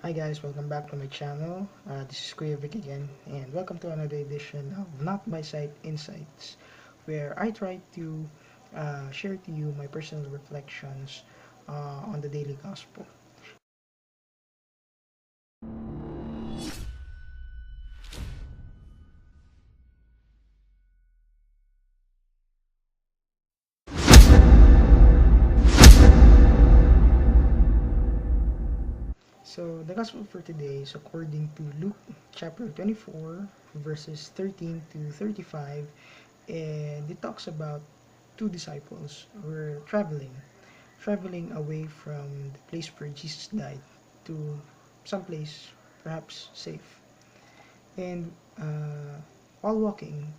Hi guys, welcome back to my channel. This is Kuya Vic again, and welcome to another edition of Not By Sight Insights, where I try to share to you my personal reflections on the daily gospel. So, the gospel for today is according to Luke chapter 24, verses 13 to 35, and it talks about two disciples who were traveling away from the place where Jesus died to some place perhaps safe. And while walking,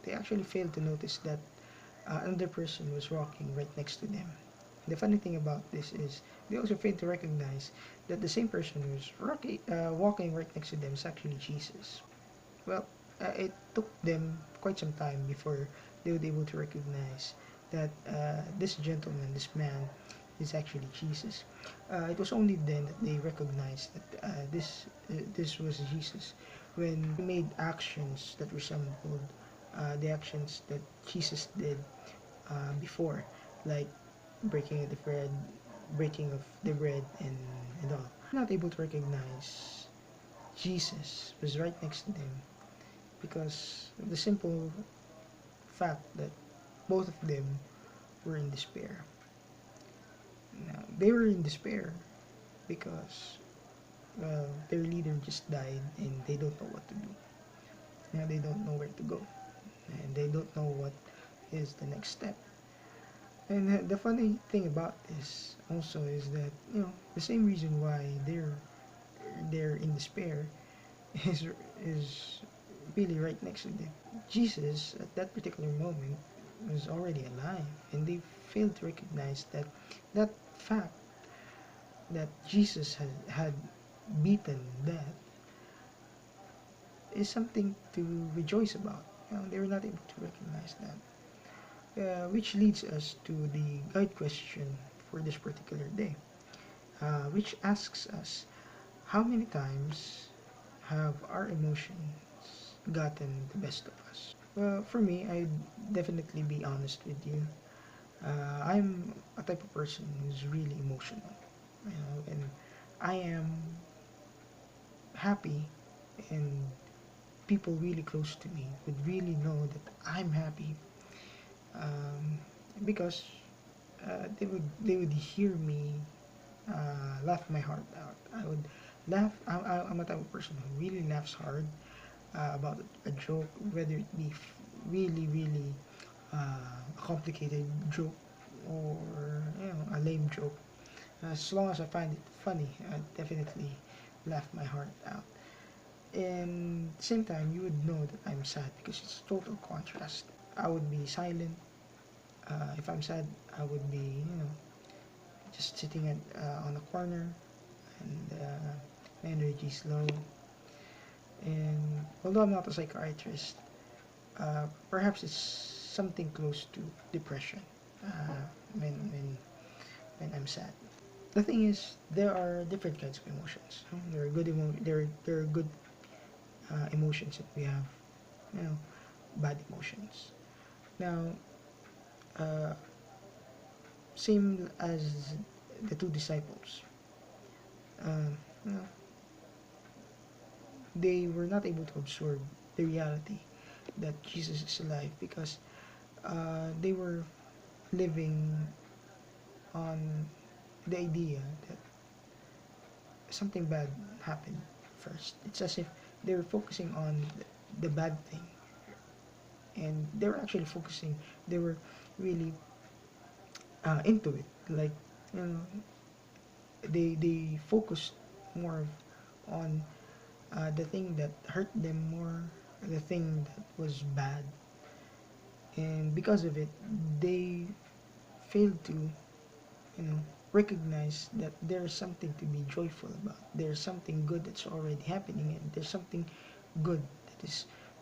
they actually failed to notice that another person was walking right next to them. The funny thing about this is they also failed to recognize that the same person who's walking right next to them is actually Jesus. Well, it took them quite some time before they were able to recognize that this gentleman, this man, is actually Jesus. It was only then that they recognized that this was Jesus when he made actions that resembled the actions that Jesus did before, like breaking of the bread, breaking of the bread, and all. Not able to recognize Jesus was right next to them because of the simple fact that both of them were in despair. Now, they were in despair because, well, their leader just died and they don't know what to do. Now they don't know where to go and they don't know what is the next step. And the funny thing about this also is that the same reason why they're in despair is is really right next to them. Jesus at that particular moment was already alive, and they failed to recognize that fact that Jesus had beaten death is something to rejoice about. They were not able to recognize that. Which leads us to the guide question for this particular day, which asks us, how many times have our emotions gotten the best of us? Well, for me, I'd definitely be honest with you. I'm a type of person who's really emotional, and I am happy, and people really close to me would really know that I'm happy, um, because they would hear me laugh my heart out. I would laugh. I'm a type of person who really laughs hard about a joke, whether it be really a complicated joke or a lame joke. As long as I find it funny, I definitely laugh my heart out. And at the same time, you would know that I'm sad because it's total contrast. I would be silent. If I'm sad, I would be, just sitting on a corner, and my energy is low. And although I'm not a psychiatrist, perhaps it's something close to depression when, when, when I'm sad. The thing is, there are different kinds of emotions. There are there are good emotions that we have, you know, bad emotions. Now, uh, same as the two disciples, uh, you know, they were not able to absorb the reality that Jesus is alive because they were living on the idea that something bad happened first. It's as if they were focusing on the bad thing, and they were actually focusing. They were really into it. Like, you know, they focused more on the thing that hurt them more, the thing that was bad, and because of it, they failed to, recognize that there's something to be joyful about. There's something good that's already happening, and there's something good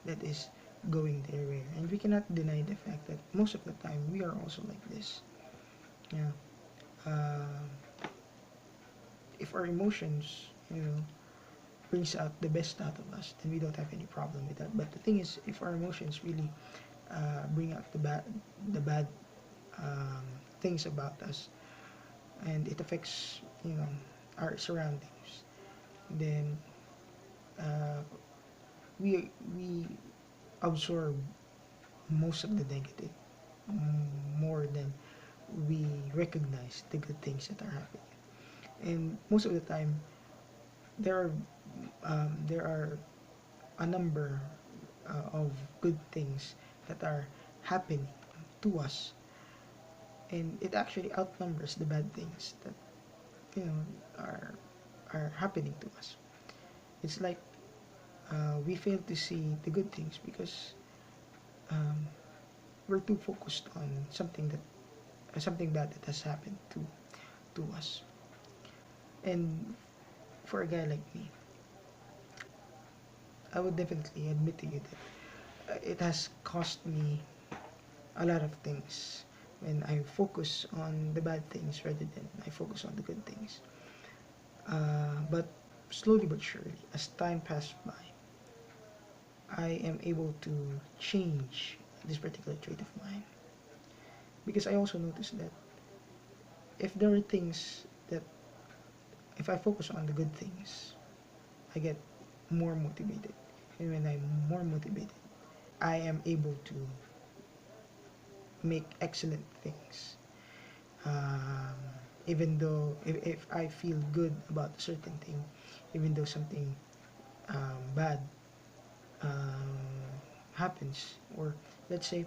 that is going their way. And we cannot deny the fact that most of the time we are also like this. Yeah. Uh, if our emotions, you know, brings out the best out of us, then we don't have any problem with that. But the thing is, if our emotions really bring out the bad um, things about us, and it affects, you know, our surroundings, then uh, we absorb most of the negative, more than we recognize the good things that are happening. And most of the time, there are there are a number of good things that are happening to us, and it actually outnumbers the bad things that, you know, are are happening to us. It's like we fail to see the good things because um, we're too focused on something bad that has happened to us. And for a guy like me, I would definitely admit to you that it has cost me a lot of things when I focus on the bad things rather than I focus on the good things. But slowly but surely, as time passed by, I am able to change this particular trait of mine, because I also noticed that if there are things that, if I focus on the good things, I get more motivated. And when I'm more motivated, I am able to make excellent things. Um, Even though if I feel good about a certain thing, even though something bad happens, or let's say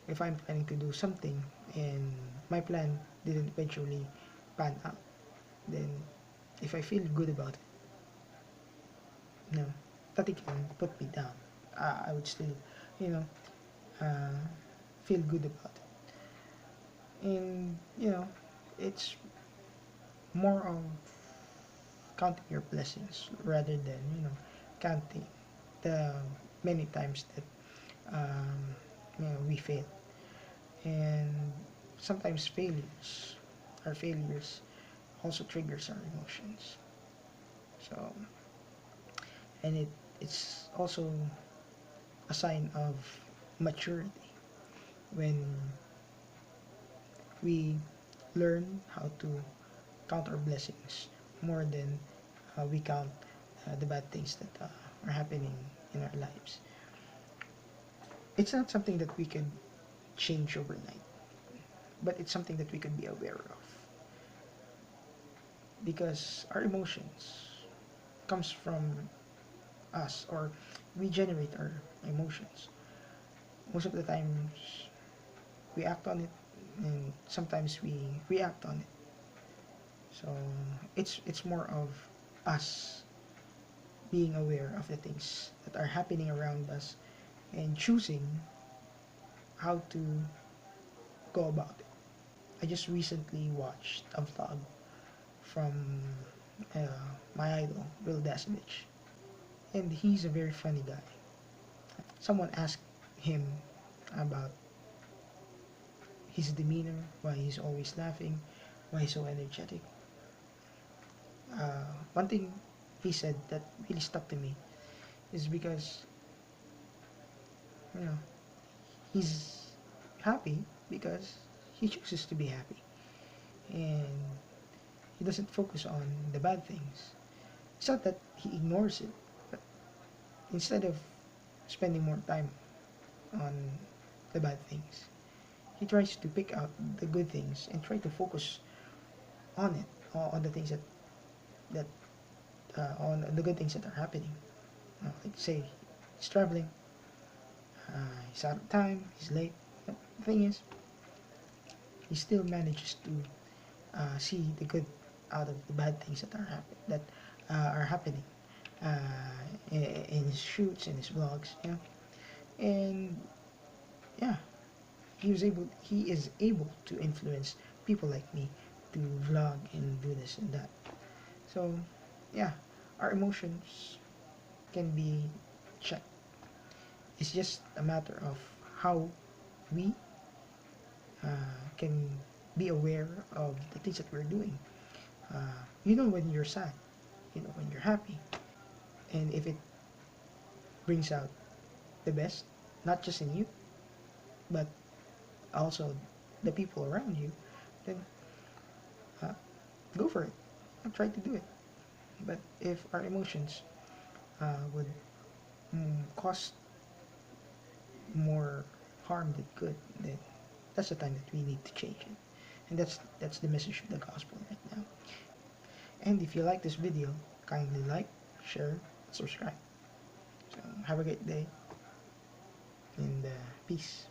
if I'm planning to do something and my plan didn't eventually pan out, then if I feel good about it, no, nothing can put me down. I would still, you know, uh, feel good about it. And, you know, it's more of counting your blessings rather than, you know, counting the many times that you know, we fail. And sometimes our failures also triggers our emotions. So, and it's also a sign of maturity when we learn how to count our blessings more than we count the bad things that are happening in our lives. It's not something that we can change overnight, but it's something that we can be aware of, because our emotions comes from us, or we generate our emotions. Most of the times we act on it, and sometimes we react on it. So it's more of us being aware of the things that are happening around us and choosing how to go about it. I just recently watched a vlog from uh, my idol, Will Dasmich, and he's a very funny guy. Someone asked him about his demeanor, why he's always laughing, why he's so energetic. One thing he said that really stuck to me is because, you know, he's happy because he chooses to be happy, and he doesn't focus on the bad things. It's not that he ignores it, but instead of spending more time on the bad things, he tries to pick out the good things and try to focus on it, on the things that on the good things that are happening. Like say, he's traveling, he's out of time, he's late. But the thing is, he still manages to see the good out of the bad things that are happening in his shoots, in his vlogs, you know. And yeah, he is able to influence people like me to vlog and do this and that. So yeah, our emotions can be checked. It's just a matter of how we can be aware of the things that we're doing. You know when you're sad, when you're happy, and if it brings out the best, not just in you, but also the people around you, then uh, go for it. Try to do it. But if our emotions would cause more harm than good, then that's the time that we need to change it. And that's the message of the gospel right now. And if you like this video, kindly like, share, subscribe. So have a great day, and peace.